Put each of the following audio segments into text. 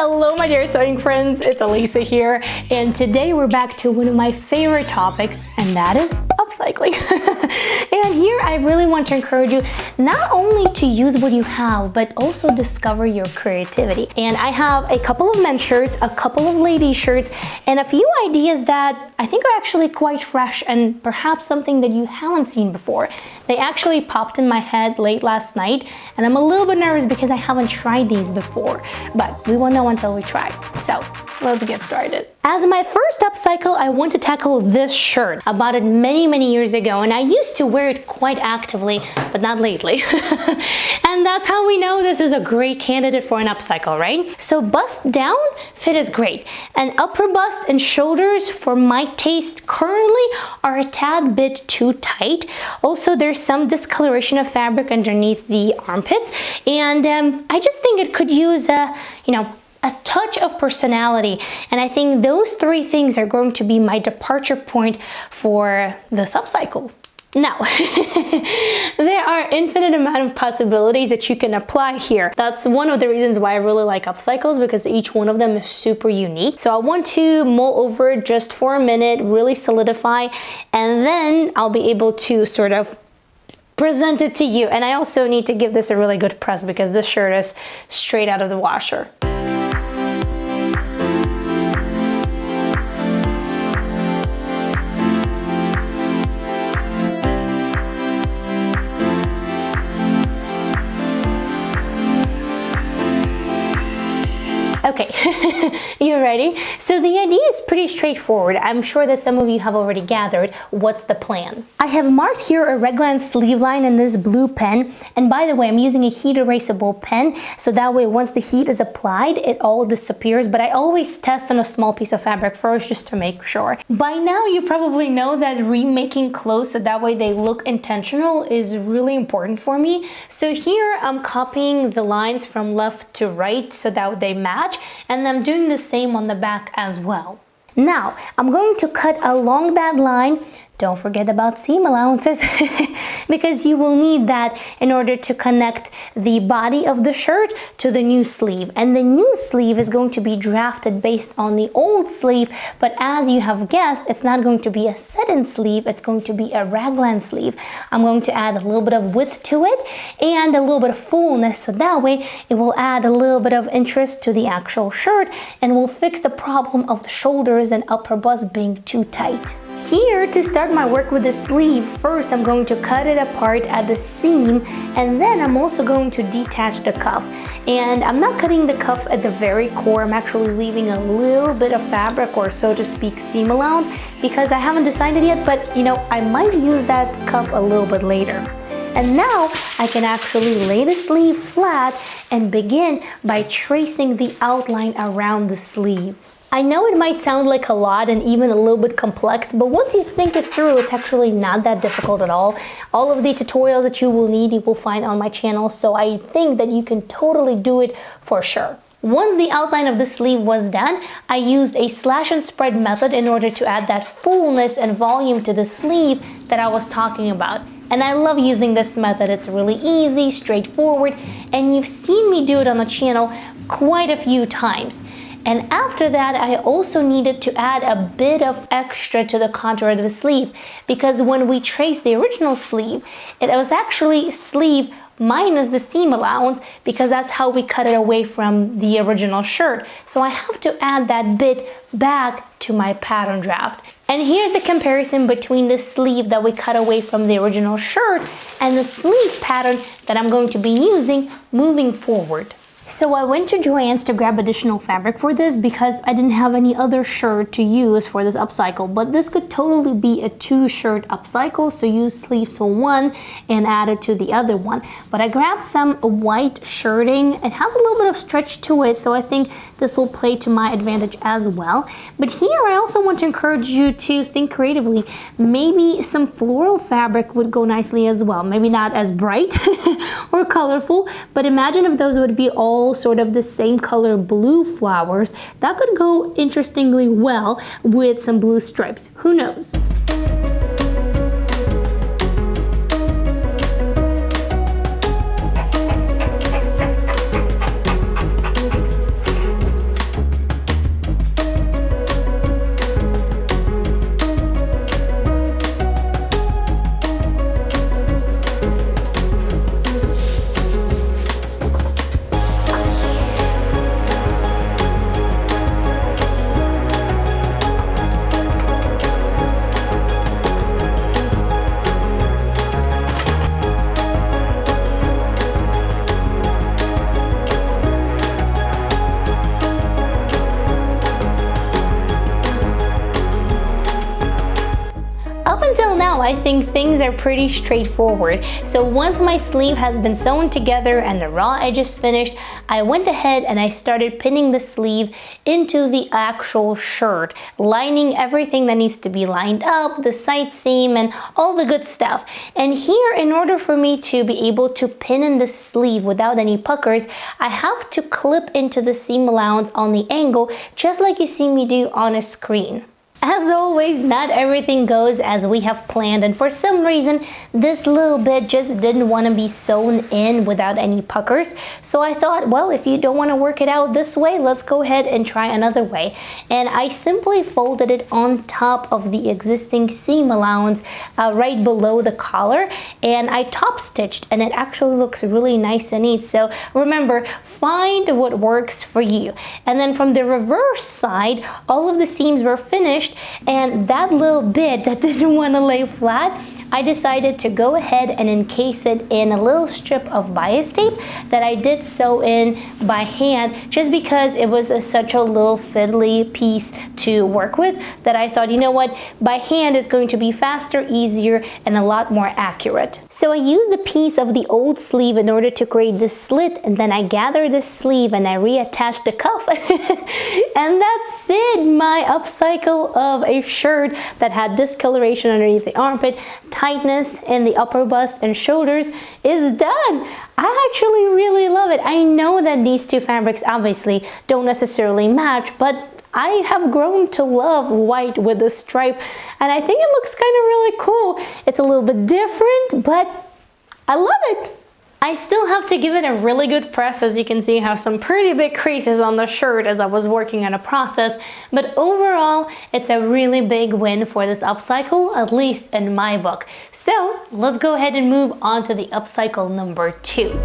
Hello my dear sewing friends, it's Alisa here, and today we're back to one of my favorite topics, and that is upcycling. And here I really want to encourage you not only to use what you have, but also discover your creativity. And I have a couple of men's shirts, a couple of ladies shirts, and a few ideas that I think are actually quite fresh and perhaps something that you haven't seen before. They actually popped in my head late last night, and I'm a little bit nervous because I haven't tried these before, but we won't know until we try. So let's get started. As my first upcycle, I want to tackle this shirt. I bought it many years ago, and I used to wear it quite actively, but not lately. And that's how we know this is a great candidate for an upcycle, right? So bust down fit is great, and upper bust and shoulders for my taste currently are a tad bit too tight. Also, there's some discoloration of fabric underneath the armpits, and I just think it could use a touch of personality, and I think those three things are going to be my departure point for this upcycle. Now, there are infinite amount of possibilities that you can apply here. That's one of the reasons why I really like upcycles, because each one of them is super unique. So I want to mull over it just for a minute, really solidify, and then I'll be able to sort of present it to you. And I also need to give this a really good press because this shirt is straight out of the washer. Okay, you ready? So the idea is pretty straightforward. I'm sure that some of you have already gathered what's the plan. I have marked here a Raglan sleeve line in this blue pen, and by the way, I'm using a heat erasable pen, so that way once the heat is applied, it all disappears, but I always test on a small piece of fabric first just to make sure. By now you probably know that remaking clothes so that way they look intentional is really important for me. So here I'm copying the lines from left to right so that they match, and I'm doing the same on the back as well. Now, I'm going to cut along that line. Don't forget about seam allowances because you will need that in order to connect the body of the shirt to the new sleeve. And the new sleeve is going to be drafted based on the old sleeve, but as you have guessed, it's not going to be a set-in sleeve, it's going to be a Raglan sleeve. I'm going to add a little bit of width to it and a little bit of fullness, so that way it will add a little bit of interest to the actual shirt and will fix the problem of the shoulders and upper bust being too tight. Here, to start my work with the sleeve, first I'm going to cut it apart at the seam, and then I'm also going to detach the cuff. And I'm not cutting the cuff at the very core, I'm actually leaving a little bit of fabric, or so to speak, seam allowance, because I haven't decided yet, but I might use that cuff a little bit later. And now I can actually lay the sleeve flat and begin by tracing the outline around the sleeve. I know it might sound like a lot and even a little bit complex, but once you think it through, it's actually not that difficult at all. All of the tutorials that you will need, you will find on my channel, so I think that you can totally do it for sure. Once the outline of the sleeve was done, I used a slash and spread method in order to add that fullness and volume to the sleeve that I was talking about. And I love using this method. It's really easy, straightforward, and you've seen me do it on the channel quite a few times. And after that, I also needed to add a bit of extra to the contour of the sleeve, because when we traced the original sleeve, it was actually sleeve minus the seam allowance, because that's how we cut it away from the original shirt. So I have to add that bit back to my pattern draft. And here's the comparison between the sleeve that we cut away from the original shirt and the sleeve pattern that I'm going to be using moving forward. So I went to Joann's to grab additional fabric for this because I didn't have any other shirt to use for this upcycle, but this could totally be a 2-shirt upcycle, so use sleeves on one and add it to the other one. But I grabbed some white shirting. It has a little bit of stretch to it, so I think this will play to my advantage as well. But here I also want to encourage you to think creatively. Maybe some floral fabric would go nicely as well. Maybe not as bright or colorful, but imagine if those would be all sort of the same color blue flowers. That could go interestingly well with some blue stripes. Who knows? I think things are pretty straightforward. So once my sleeve has been sewn together and the raw edge is finished, I went ahead and I started pinning the sleeve into the actual shirt, lining everything that needs to be lined up, the side seam and all the good stuff. And here, in order for me to be able to pin in the sleeve without any puckers, I have to clip into the seam allowance on the angle, just like you see me do on a screen. As always, not everything goes as we have planned, and for some reason this little bit just didn't want to be sewn in without any puckers. So I thought, well, if you don't want to work it out this way, let's go ahead and try another way. And I simply folded it on top of the existing seam allowance right below the collar, and I top stitched, and it actually looks really nice and neat. So remember, find what works for you. And then from the reverse side, all of the seams were finished, and that little bit that didn't want to lay flat, I decided to go ahead and encase it in a little strip of bias tape that I did sew in by hand, just because it was such a little fiddly piece to work with that I thought, you know what, by hand is going to be faster, easier, and a lot more accurate. So I used the piece of the old sleeve in order to create this slit, and then I gathered the sleeve and I reattached the cuff. And that's it, my upcycle of a shirt that had discoloration underneath the armpit, tightness in the upper bust and shoulders is done. I actually really love it. I know that these two fabrics obviously don't necessarily match, but I have grown to love white with the stripe, and I think it looks kind of really cool. It's a little bit different, but I love it. I still have to give it a really good press. As you can see, I have some pretty big creases on the shirt as I was working on a process, but overall, it's a really big win for this upcycle, at least in my book. So let's go ahead and move on to the upcycle number 2.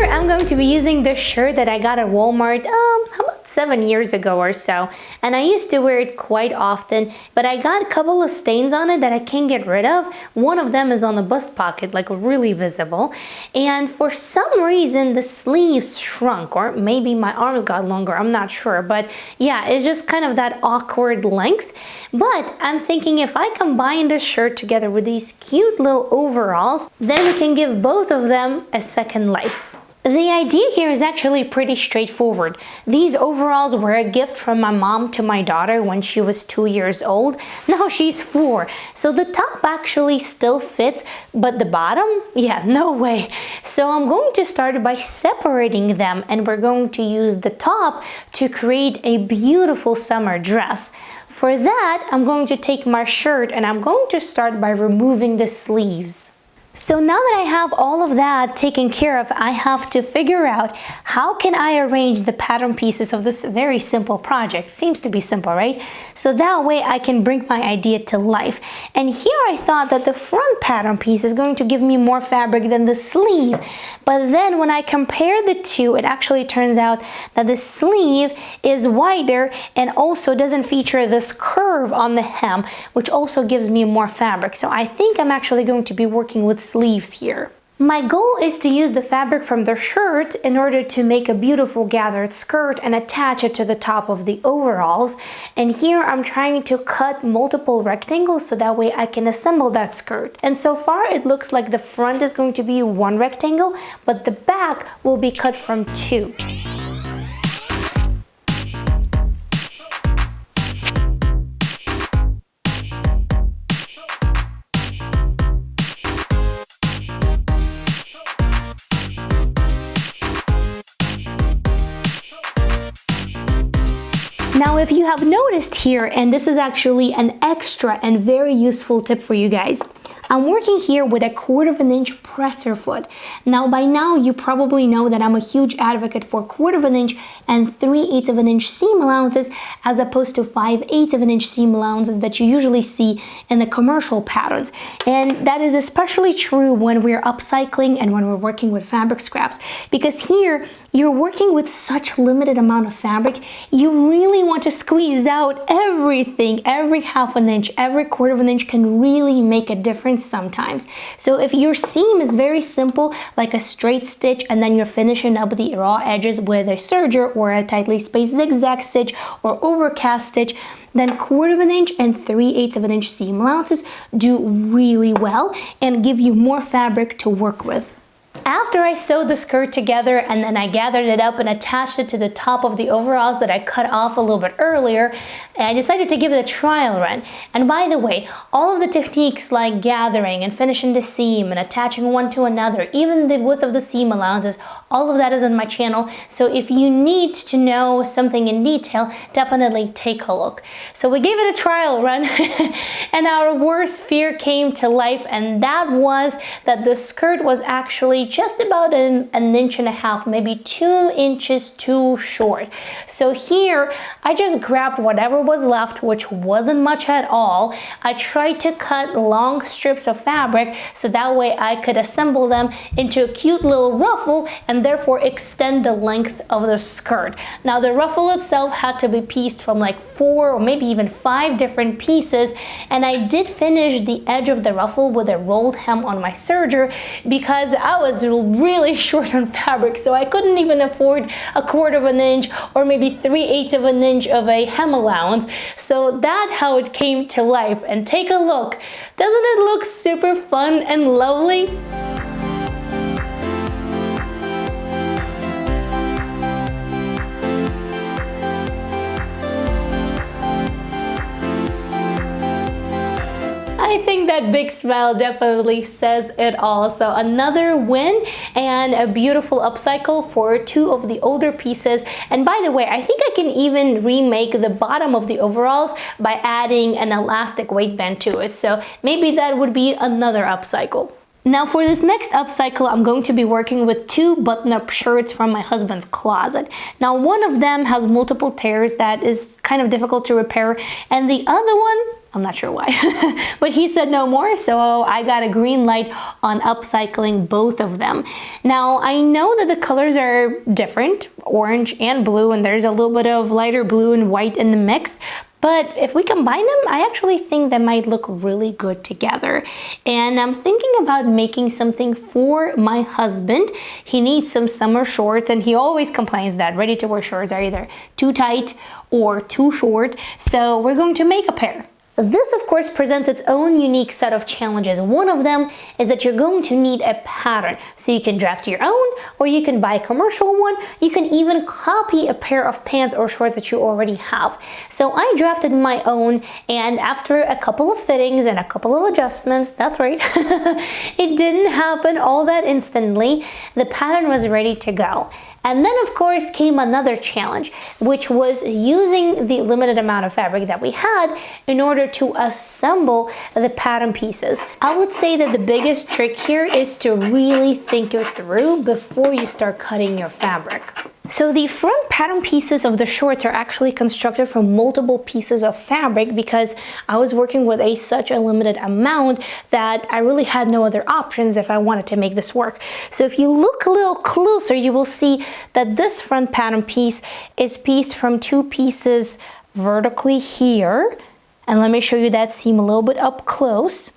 I'm going to be using this shirt that I got at Walmart about 7 years ago or so, and I used to wear it quite often, but I got a couple of stains on it that I can't get rid of. One of them is on the bust pocket, like really visible, and for some reason the sleeves shrunk, or maybe my arms got longer, I'm not sure, but yeah, it's just kind of that awkward length. But I'm thinking if I combine this shirt together with these cute little overalls, then we can give both of them a second life. The idea here is actually pretty straightforward. These overalls were a gift from my mom to my daughter when she was 2 years old. Now she's 4. So the top actually still fits, but the bottom? Yeah, no way. So I'm going to start by separating them, and we're going to use the top to create a beautiful summer dress. For that, I'm going to take my shirt and I'm going to start by removing the sleeves. So now that I have all of that taken care of, I have to figure out how can I arrange the pattern pieces of this very simple project. Seems to be simple, right? So that way I can bring my idea to life. And here I thought that the front pattern piece is going to give me more fabric than the sleeve. But then when I compare the two, it actually turns out that the sleeve is wider and also doesn't feature this curve on the hem, which also gives me more fabric. So I think I'm actually going to be working with sleeves here. My goal is to use the fabric from the shirt in order to make a beautiful gathered skirt and attach it to the top of the overalls. And here I'm trying to cut multiple rectangles so that way I can assemble that skirt. And so far it looks like the front is going to be one rectangle, but the back will be cut from 2. Now, if you have noticed here, and this is actually an extra and very useful tip for you guys, I'm working here with a 1/4 inch presser foot. Now, by now, you probably know that I'm a huge advocate for 1/4 inch and 3/8 inch seam allowances as opposed to 5/8 inch seam allowances that you usually see in the commercial patterns. And that is especially true when we're upcycling and when we're working with fabric scraps, because here you're working with such limited amount of fabric, you really want to squeeze out everything. Every half an inch, every quarter of an inch can really make a difference sometimes. So if your seam is very simple, like a straight stitch, and then you're finishing up the raw edges with a serger or a tightly spaced zigzag stitch or overcast stitch, then quarter of an inch and 3/8 of an inch seam allowances do really well and give you more fabric to work with. After I sewed the skirt together and then I gathered it up and attached it to the top of the overalls that I cut off a little bit earlier, I decided to give it a trial run. And by the way, all of the techniques like gathering and finishing the seam and attaching one to another, even the width of the seam allowances, all of that is on my channel. So if you need to know something in detail, definitely take a look. So we gave it a trial run and our worst fear came to life, and that was that the skirt was actually just about an inch and a half, maybe 2 inches too short. So here I just grabbed whatever was left, which wasn't much at all. I tried to cut long strips of fabric so that way I could assemble them into a cute little ruffle and therefore extend the length of the skirt. Now the ruffle itself had to be pieced from like 4 or maybe even 5 different pieces, and I did finish the edge of the ruffle with a rolled hem on my serger because I was really short on fabric, so I couldn't even afford a quarter of an inch or maybe 3/8 of an inch of a hem allowance. So that's how it came to life. And take a look. Doesn't it look super fun and lovely? I think that big smile definitely says it all. So another win and a beautiful upcycle for 2 of the older pieces. And by the way, I think I can even remake the bottom of the overalls by adding an elastic waistband to it. So maybe that would be another upcycle. Now for this next upcycle, I'm going to be working with 2 button-up shirts from my husband's closet. Now one of them has multiple tears that is kind of difficult to repair, and the other one, I'm not sure why, but he said no more, so I got a green light on upcycling both of them. Now, I know that the colors are different, orange and blue, and there's a little bit of lighter blue and white in the mix, but if we combine them, I actually think they might look really good together. And I'm thinking about making something for my husband. He needs some summer shorts, and he always complains that ready-to-wear shorts are either too tight or too short, so we're going to make a pair. This, of course, presents its own unique set of challenges. One of them is that you're going to need a pattern. So you can draft your own, or you can buy a commercial one. You can even copy a pair of pants or shorts that you already have. So I drafted my own, and after a couple of fittings and a couple of adjustments, that's right, it didn't happen all that instantly. The pattern was ready to go. And then of course came another challenge, which was using the limited amount of fabric that we had in order to assemble the pattern pieces. I would say that the biggest trick here is to really think it through before you start cutting your fabric. So the front pattern pieces of the shorts are actually constructed from multiple pieces of fabric because I was working with such a limited amount that I really had no other options if I wanted to make this work. So if you look a little closer, you will see that this front pattern piece is pieced from 2 pieces vertically here. And let me show you that seam a little bit up close.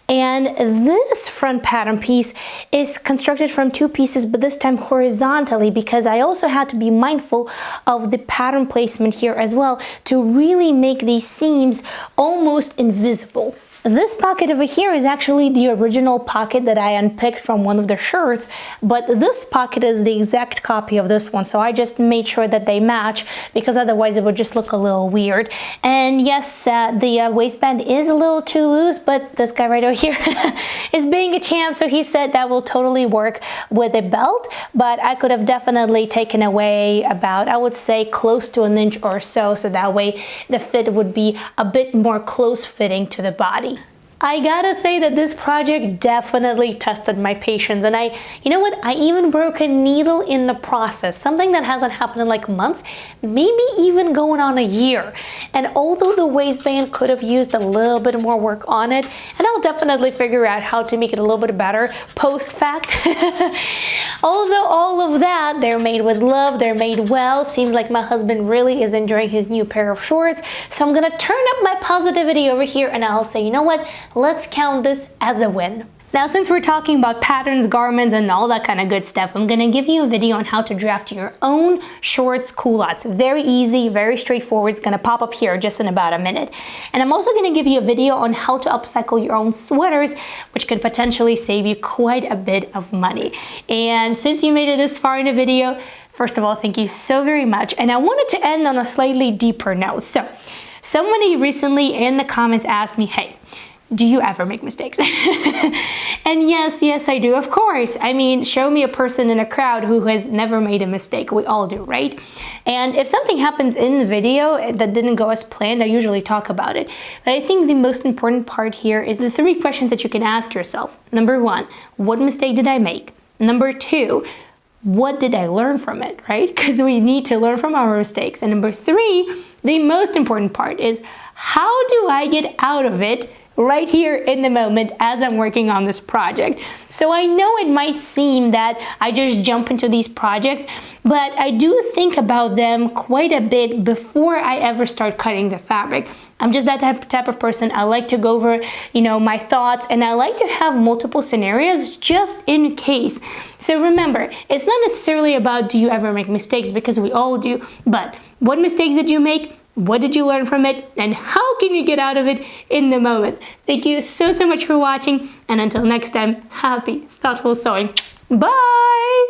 And this front pattern piece is constructed from 2 pieces, but this time horizontally, because I also had to be mindful of the pattern placement here as well to really make these seams almost invisible. This pocket over here is actually the original pocket that I unpicked from one of the shirts, but this pocket is the exact copy of this one, so I just made sure that they match because otherwise it would just look a little weird. And yes, the waistband is a little too loose, but this guy right over here is being a champ, so he said that will totally work with a belt, but I could have definitely taken away about, I would say, close to an inch or so, so that way the fit would be a bit more close fitting to the body. I gotta say that this project definitely tested my patience, and you know what? I even broke a needle in the process, something that hasn't happened in like months, maybe even going on a year. And although the waistband could have used a little bit more work on it, and I'll definitely figure out how to make it a little bit better post-fact, although all of that, they're made with love, they're made well. Seems like my husband really is enjoying his new pair of shorts, so I'm gonna turn up my positivity over here and I'll say, you know what, let's count this as a win. Now, since we're talking about patterns, garments, and all that kind of good stuff, I'm gonna give you a video on how to draft your own shorts culottes. Very easy, very straightforward. It's gonna pop up here just in about a minute. And I'm also gonna give you a video on how to upcycle your own sweaters, which could potentially save you quite a bit of money. And since you made it this far in the video, first of all, thank you so very much. And I wanted to end on a slightly deeper note. So, somebody recently in the comments asked me, hey, do you ever make mistakes? And yes, I do, of course. I mean, show me a person in a crowd who has never made a mistake. We all do, right? And if something happens in the video that didn't go as planned, I usually talk about it. But I think the most important part here is the 3 questions that you can ask yourself. Number 1, what mistake did I make? Number 2, what did I learn from it, right? Because we need to learn from our mistakes. And number 3, the most important part is, how do I get out of it right here in the moment as I'm working on this project? So I know it might seem that I just jump into these projects, but I do think about them quite a bit before I ever start cutting the fabric. I'm just that type of person. I like to go over, my thoughts, and I like to have multiple scenarios just in case. So remember, it's not necessarily about do you ever make mistakes, because we all do, but what mistakes did you make? What did you learn from it? And how can you get out of it in the moment? Thank you so much for watching, and until next time, happy, thoughtful sewing. Bye!